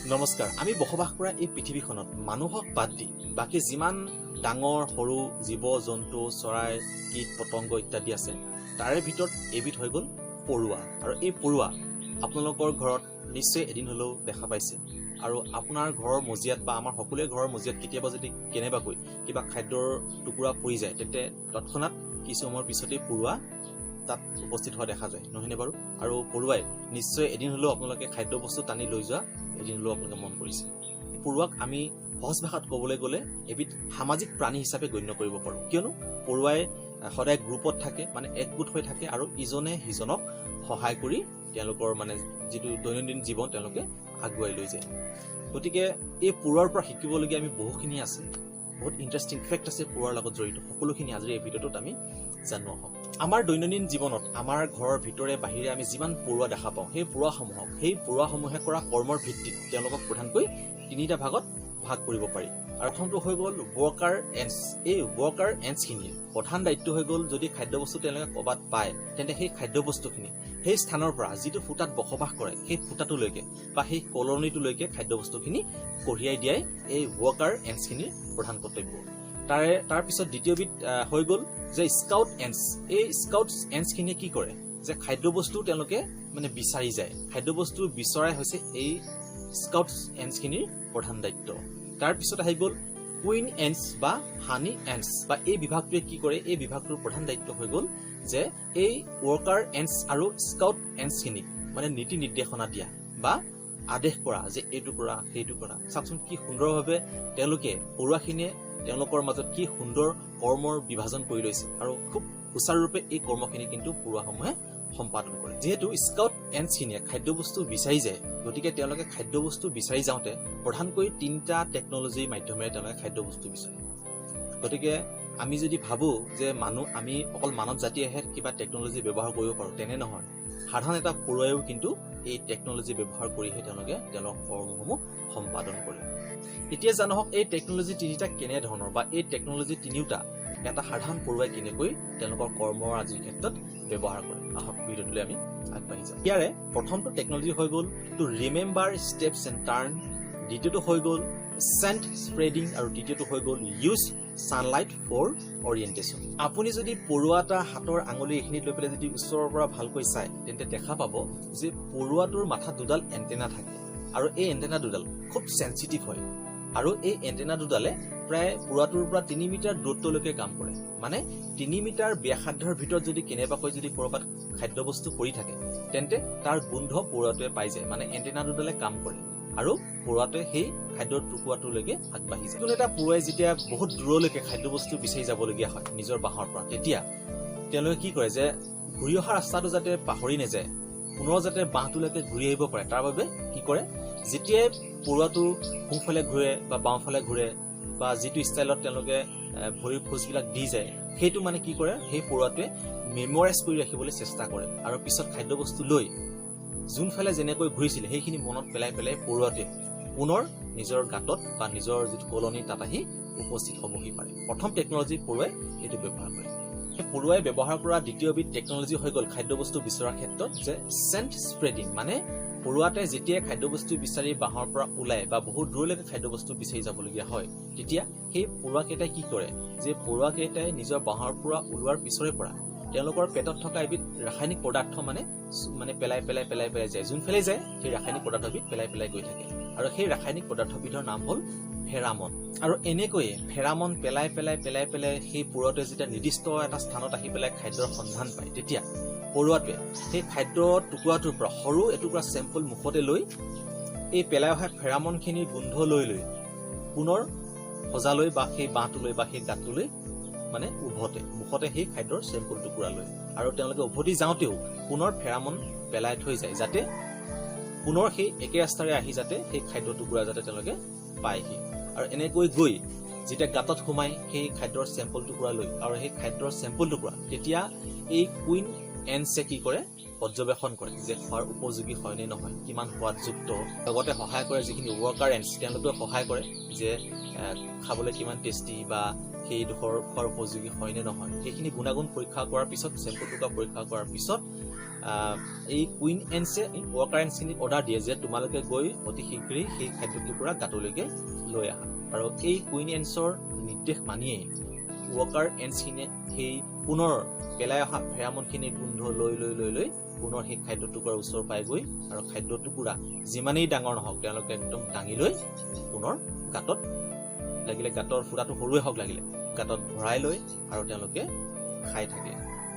নমস্কাৰ আমি বসবাস কৰা এই পৃথিৱীখনত মানুহক বাদ দি বাকি যিমান ডাঙৰ সৰু জীৱ জন্তু চৰাই কীট পতংগ ইত্যাদি আছে তাৰে ভিতৰত এবিধ হৈ গ'ল পৰুৱা আৰু এই পৰুৱা আপোনালোকৰ ঘৰত নিশ্চয় এদিন হলেও দেখা পাইছে আৰু আপোনাৰ ঘৰৰ মজিয়াত বা আমাৰ সকলোৰে ঘৰৰ মজিয়াত কেতিয়াবা যদি কেনেবাকৈ কিবা খাদ্যৰ টুকুৰা পৰি যায় তেন্তে তৎক্ষণাৎ কিছু সময়ৰ পিছতে পৰুৱা তাত উপস্থিত হোৱা দেখা যায় নহয়নে বাৰু আৰু পৰুৱাই নিশ্চয় এদিন হলেও আপোনালোকে খাদ্য বস্তু টানি লৈ যোৱা এদিন হলেও আপোনালোকে মন কৰিছে পৰুৱাক আমি সহজ ভাষাত ক'বলৈ গ'লে এবিধ সামাজিক প্ৰাণী হিচাপে গণ্য কৰিব পাৰোঁ কিয়নো পৰুৱাই সদায় গ্ৰুপত থাকে মানে একগোট হৈ থাকে আৰু ইজনে সিজনক সহায় কৰি তেওঁলোকৰ মানে যিটো দৈনন্দিন জীৱন তেওঁলোকে আগুৱাই লৈ যায় গতিকে এই পৰুৱাৰ পৰা শিকিবলগীয়া আমি বহুখিনি আছে বহুত ইন্টাৰেষ্টিং ফেক্ট আছে পৰুৱাৰ লগত জড়িত সকলোখিনি আজিৰ এই ভিডিঅ'টোত আমি জানো আহক আমাৰ দৈনন্দিন জীৱনত আমাৰ ঘৰৰ ভিতৰে বাহিৰে আমি যিমান পৰুৱা দেখা পাওঁ সেই পৰুৱাসমূহে কৰা কৰ্মৰ ভিত্তিত তেওঁলোকক প্ৰধানকৈ তিনিটা ভাগত ভাগ কৰিব পাৰি আৰু প্ৰথমটো হৈ গ'ল ৱৰ্কাৰ এণ্টছ এই ৱৰ্কাৰ এণ্টছখিনিৰ প্ৰধান দায়িত্ব হৈ গ'ল যদি খাদ্যবস্তু তেওঁলোকে ক'ৰবাত পায় তেন্তে সেই খাদ্যবস্তুখিনি সেই স্থানৰ পৰা যিটো ফুটাত বসবাস কৰে সেই ফুটাটোলৈকে বা সেই কলনীটোলৈকে খাদ্যবস্তুখিনি কঢ়িয়াই দিয়াই এই ৱৰ্কাৰ এণ্টছখিনিৰ প্ৰধান কৰ্তব্য তাৰ পিছত দ্বিতীয়বিধ হৈ গ'ল যে স্কাউট এণ্টছ এই স্কাউট এণ্টছখিনিয়ে কি কৰে যে খাদ্যবস্তু তেওঁলোকে মানে বিচাৰি যায় খাদ্যবস্তু বিচৰাই হৈছে এই স্কাউট এণ্টছখিনিৰ প্ৰধান দায়িত্ব তাৰ পিছত আহি গ'ল কুইন এণ্টছ বা হানি এণ্টছ বা এই বিভাগটোৱে কি কৰে এই বিভাগটোৰ প্ৰধান দায়িত্ব হৈ গ'ল যে এই ৱৰ্কাৰ এণ্টছ আৰু স্কাউট এণ্টছখিনিক মানে নীতি নিৰ্দেশনা দিয়া বা আদেশ কৰা যে এইটো কৰা সেইটো কৰা চাওকচোন কি সুন্দৰভাৱে তেওঁলোকে পৰুৱাখিনিয়ে তেওঁলোকৰ মাজত কি সুন্দৰ কৰ্মৰ বিভাজন কৰি লৈছে আৰু খুব সুচাৰুৰূপে এই কৰ্মখিনি কিন্তু পৰুৱাসমূহে সম্পাদন কৰে যিহেতু স্কাউট এণ্টছখিনিয়ে খাদ্যবস্তু বিচাৰি যায় গতিকে তেওঁলোকে খাদ্যবস্তু বিচাৰি যাওঁতে প্ৰধানকৈ তিনিটা টেকনলজিৰ মাধ্যমেৰে তেওঁলোকে খাদ্যবস্তু বিচাৰে গতিকে আমি যদি ভাবো যে আমি অকল মানৱ জাতিয়েহে কিবা টেকনলজি ব্যৱহাৰ কৰিব পাৰোঁ তেনে নহয় সাধাৰণ এটা পৰুৱাইও কিন্তু এই টেকনলজি ব্যৱহাৰ কৰিহে তেওঁলোকে তেওঁলোকৰ কৰ্মসমূহ সম্পাদন কৰে এতিয়া জানক এই টেকনলজি তিনিটা কেনে ধৰণৰ বা এই টেকনলজি তিনিওটা এটা সাধাৰণ পৰুৱাই কেনেকৈ তেওঁলোকৰ কৰ্মৰ আজিৰ ক্ষেত্ৰত ব্যৱহাৰ কৰে আহক ভিডিঅ'টোলৈ আমি আগবাঢ়ি যাওঁ ইয়াৰে প্ৰথমটো টেকনলজি হৈ গ'ল টু ৰিমেম্বাৰ ষ্টেপছ এণ্ড টাৰ্ণ দ্বিতীয়টো হৈ গ'ল চেণ্ট স্প্ৰেডিং আৰু তৃতীয়টো হৈ গ'ল ইউজ ছানলাইট ফৰ অৰিয়েণ্টেশ্যন আপুনি যদি পৰুৱা এটা হাতৰ আঙুলি এইখিনিত লৈ পেলাই যদি ওচৰৰ পৰা ভালকৈ চায় তেন্তে দেখা পাব যে পৰুৱাটোৰ মাথাত দুডাল এণ্টেনা থাকে আৰু এই এণ্টেনা দুডাল খুব চেঞ্চিটিভ হয় আৰু এই এণ্টেনা দুডালে প্ৰায় পৰুৱাটোৰ পৰা 3 মিটাৰ দূৰত্বলৈকে কাম কৰে মানে 3 মিটাৰ ব্যাসাৰ্ধৰ ভিতৰত যদি কেনেবাকৈ যদি ক'ৰবাত খাদ্যবস্তু পৰি থাকে তেন্তে তাৰ গোন্ধ পৰুৱাটোৱে পাই যায় মানে এণ্টেনা দুডালে কাম কৰে আৰু পৰুৱাটোৱে সেই খাদ্যৰ টুকুৰাটোলৈকে আগবাঢ়ি যায় কোনো এটা পৰুৱাই যেতিয়া বহুত দূৰলৈকে খাদ্যবস্তু বিচাৰি যাবলগীয়া হয় নিজৰ বাহৰ পৰা তেতিয়া তেওঁলোকে কি কৰে যে ঘূৰি অহা ৰাস্তাটো যাতে পাহৰি নাযায় পুনৰ যাতে বাহটোলৈকে ঘূৰি আহিব পাৰে তাৰ বাবে কি কৰে যেতিয়াই পৰুৱাটো সোঁফালে ঘূৰে বা বাওঁফালে ঘূৰে বা যিটো ষ্টাইলত তেওঁলোকে ভৰিৰ খোজবিলাক দি যায় সেইটো মানে কি কৰে সেই পৰুৱাটোৱে মেমৰাইজ কৰি ৰাখিবলৈ চেষ্টা কৰে আৰু পিছত খাদ্যবস্তু লৈ যোনফালে যেনেকৈ ঘূৰিছিলে সেইখিনি মনত পেলাই পেলাই পৰুৱাটোৱে পুনৰ নিজৰ গাঁতত বা নিজৰ যিটো কলনী তাত আহি উপস্থিত হ'বহি পাৰে প্ৰথম টেকনলজি পৰুৱাই এইটো ব্যৱহাৰ কৰে পৰুৱাই ব্যৱহাৰ কৰা দ্বিতীয়বিধ টেকনলজি হৈ গ'ল খাদ্যবস্তু বিচৰাৰ ক্ষেত্ৰত যে চেণ্ট স্প্ৰেডিং মানে পৰুৱাটোৱে যেতিয়াই খাদ্যবস্তু বিচাৰি বাহৰ পৰা ওলাই বা বহুত দূৰলৈকে খাদ্যবস্তু বিচাৰি যাবলগীয়া হয় তেতিয়া সেই পৰুৱাকেইটাই কি কৰে যে পৰুৱাকেইটাই নিজৰ বাহৰ পৰা ওলোৱাৰ পিছৰে পৰা তেওঁলোকৰ পেটত থকা এবিধ ৰাসায়নিক পদাৰ্থ মানে পেলাই যায় যোনফালে যায় সেই ৰাসায়নিক পদাৰ্থবিধ পেলাই গৈ থাকে আৰু সেই ৰাসায়নিক পদাৰ্থবিধৰ নাম হ'ল ফেৰামন আৰু এনেকৈয়ে ফেৰামন পেলাই সেই পৰুৱাটোৱে যেতিয়া নিৰ্দিষ্ট এটা স্থানত আহি পেলাই খাদ্যৰ সন্ধান পায় তেতিয়া পৰুৱাটোৱে সেই খাদ্য টুকুৰাটোৰ পৰা সৰু এটুকুৰা চেম্পল মুখতে লৈ এই পেলাই অহা ফেৰামনখিনিৰ গোন্ধ লৈ পুনৰ সজালৈ বা সেই বাঁহটোলৈ বা সেই গাঁতটোলৈ মানে মুখতে সেই খাদ্যৰ চেম্পল টুকুৰা লৈ আৰু তেওঁলোকে উভতি যাওঁতেও পুনৰ ফেৰামন পেলাই থৈ যায় যাতে পুনৰ সেই একে ৰাস্তাৰে আহি যাতে সেই খাদ্য টুকুৰা যাতে তেওঁলোকে পায়হি আৰু এনেকৈ গৈ যেতিয়া গাঁতত সোমাই সেই খাদ্যৰ চেম্পল টুকুৰা লৈ আৰু সেই খাদ্যৰ চেম্পল টুকুৰা তেতিয়া এই কুইন এণ্টছে কি কৰে পৰ্যবেক্ষণ কৰে যে খোৱাৰ উপযোগী হয় নে নহয় কিমান সোৱাদযুক্ত লগতে সহায় কৰে যিখিনি ৱৰ্কাৰ এণ্টছ তেওঁলোকে সহায় কৰে যে খাবলৈ কিমান টেষ্টি বা সেই খোৱাৰ উপযোগী হয় নে নহয় সেইখিনি গুণাগুণ পৰীক্ষা কৰাৰ পিছত চেম্পল টুকুৰা পৰীক্ষা কৰাৰ পিছত এই কুইন এন্সে ৱৰ্কাৰ এন্সখিনিক অৰ্ডাৰ দিয়ে যে তোমালোকে গৈ অতি শীঘ্ৰেই সেই খাদ্য টুকুৰা গাঁতলৈকে লৈ আহা। আৰু এই কুইন এন্সৰ নিৰ্দেশ মানিয়েই ৱৰ্কাৰ এন্সখিনিয়ে সেই পুনৰ পেলাই অহা ফেৰামনখিনিৰ গোন্ধ লৈ লৈ লৈ লৈ পুনৰ সেই খাদ্য টুকুৰাৰ ওচৰ পাই গৈ আৰু খাদ্য টুকুৰা যিমানেই ডাঙৰ নহওক তেওঁলোকে একদম দাঙি লৈ পুনৰ গাঁতত, লাগিলে গাঁতৰ ফুটাটো সৰুৱে হওক লাগিলে, গাঁতত ভৰাই লৈ আৰু তেওঁলোকে খাই থাকে।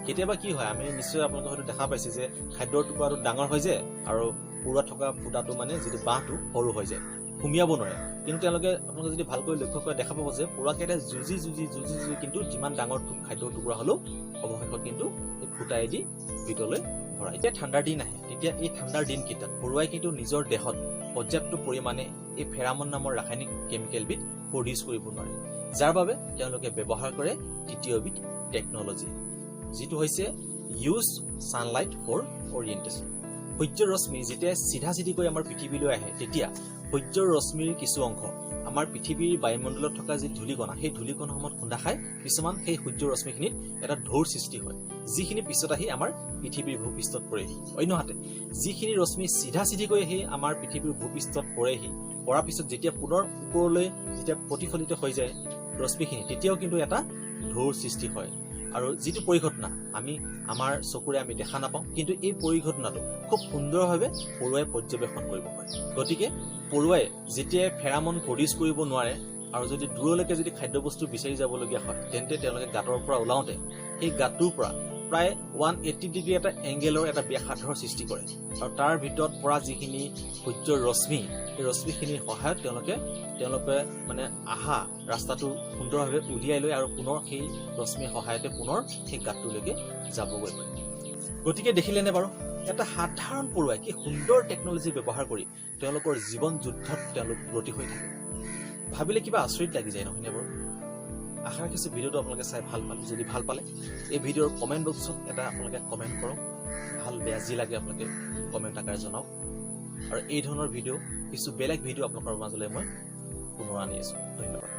কেতিয়াবা কি হয়, আমি নিশ্চয় আপোনালোকে হয়তো দেখা পাইছে যে খাদ্যৰ টুকুৰাটো ডাঙৰ হৈ যায় আৰু পৰুৱা থকা ফুটাটো মানে যিটো বাঁহটো সৰু হৈ যায়, সুমিয়াব নোৱাৰে। কিন্তু তেওঁলোকে আপোনালোকে যদি ভালকৈ লক্ষ্য কৰে দেখা পাব যে পৰুৱাকেইটাই যুঁজি কিন্তু যিমান ডাঙৰ খাদ্যৰ টুকুৰা হ'লেও অৱশেষত কিন্তু এই ফুটাইদি ভিতৰলৈ ভৰাই। এতিয়া ঠাণ্ডাৰ দিন আহে, তেতিয়া এই ঠাণ্ডাৰ দিনকেইটাত পৰুৱাই কিন্তু নিজৰ দেহত পৰ্যাপ্ত পৰিমাণে এই ফেৰামন নামৰ ৰাসায়নিক কেমিকেলবিধ প্ৰডিউচ কৰিব নোৱাৰে, যাৰ বাবে তেওঁলোকে ব্যৱহাৰ কৰে তৃতীয়বিধ টেকনলজি, যিটো হৈছে ইউজ ছানলাইট ফৰ অৰিয়েণ্টেশ্যন। সূৰ্যৰ ৰশ্মি যেতিয়া চিধাচিধিকৈ আমাৰ পৃথিৱীলৈ আহে, তেতিয়া সূৰ্যৰ ৰশ্মিৰ কিছু অংশ আমাৰ পৃথিৱীৰ বায়ুমণ্ডলত থকা যি ধূলিকণা, সেই ধূলিকণাসমূহত খুন্দা খাই কিছুমান সেই সূৰ্যৰ ৰশ্মিখিনিত এটা ঢৌৰ সৃষ্টি হয়, যিখিনি পিছত আহি আমাৰ পৃথিৱীৰ ভূপৃষ্ঠত পৰেহি। অন্যহাতে যিখিনি ৰশ্মি চিধাচিধিকৈ আহি আমাৰ পৃথিৱীৰ ভূপৃষ্ঠত পৰেহি, পৰাৰ পিছত যেতিয়া পুনৰ ওপৰলৈ যেতিয়া প্ৰতিফলিত হৈ যায় ৰশ্মিখিনি, তেতিয়াও কিন্তু এটা ঢৌৰ সৃষ্টি হয়। আৰু যিটো পৰিঘটনা আমি আমাৰ চকুৰে আমি দেখা নাপাওঁ, কিন্তু এই পৰিঘটনাটো খুব সুন্দৰভাৱে পৰুৱাই পৰ্যবেক্ষণ কৰিব পাৰে। গতিকে পৰুৱাই যেতিয়াই ফেৰামন প্ৰডিউচ কৰিব নোৱাৰে আৰু যদি দূৰলৈকে যদি খাদ্যবস্তু বিচাৰি যাবলগীয়া হয়, তেন্তে তেওঁলোকে গাঁতৰ পৰা ওলাওঁতে সেই গাঁতটোৰ পৰা প্ৰায় 180 ডিগ্ৰী এটা এংগেলৰ এটা ব্যাসাৰ্ধৰ সৃষ্টি কৰে। আৰু তাৰ ভিতৰত পৰা যিখিনি সূৰ্যৰ ৰশ্মি, সেই ৰশ্মিখিনিৰ সহায়ত তেওঁলোকে মানে আহা ৰাস্তাটো সুন্দৰভাৱে উলিয়াই লৈ আৰু পুনৰ সেই ৰশ্মিৰ সহায়তে পুনৰ সেই গাঁতটোলৈকে যাবগৈ পাৰে। গতিকে দেখিলেনে বাৰু, এটা সাধাৰণ পৰুৱাই কি সুন্দৰ টেকনলজি ব্যৱহাৰ কৰি তেওঁলোকৰ জীৱন যুদ্ধত তেওঁলোক ব্ৰতী হৈ থাকে। ভাবিলে কিবা আচৰিত লাগি যায়, নহয়নে বাৰু? আশা ৰাখিছোঁ ভিডিঅ'টো আপোনালোকে চাই ভাল পালে। যদি ভাল পালে এই ভিডিঅ'ৰ কমেণ্ট বক্সত এটা আপোনালোকে কমেণ্ট কৰক, ভাল বেয়া যি লাগে আপোনালোকে কমেণ্ট আকাৰে জনাওক। আৰু এই ধৰণৰ ভিডিঅ' কিছু বেলেগ ভিডিঅ' আপোনালোকৰ মাজলৈ মই পুনৰ আনি আছোঁ। ধন্যবাদ।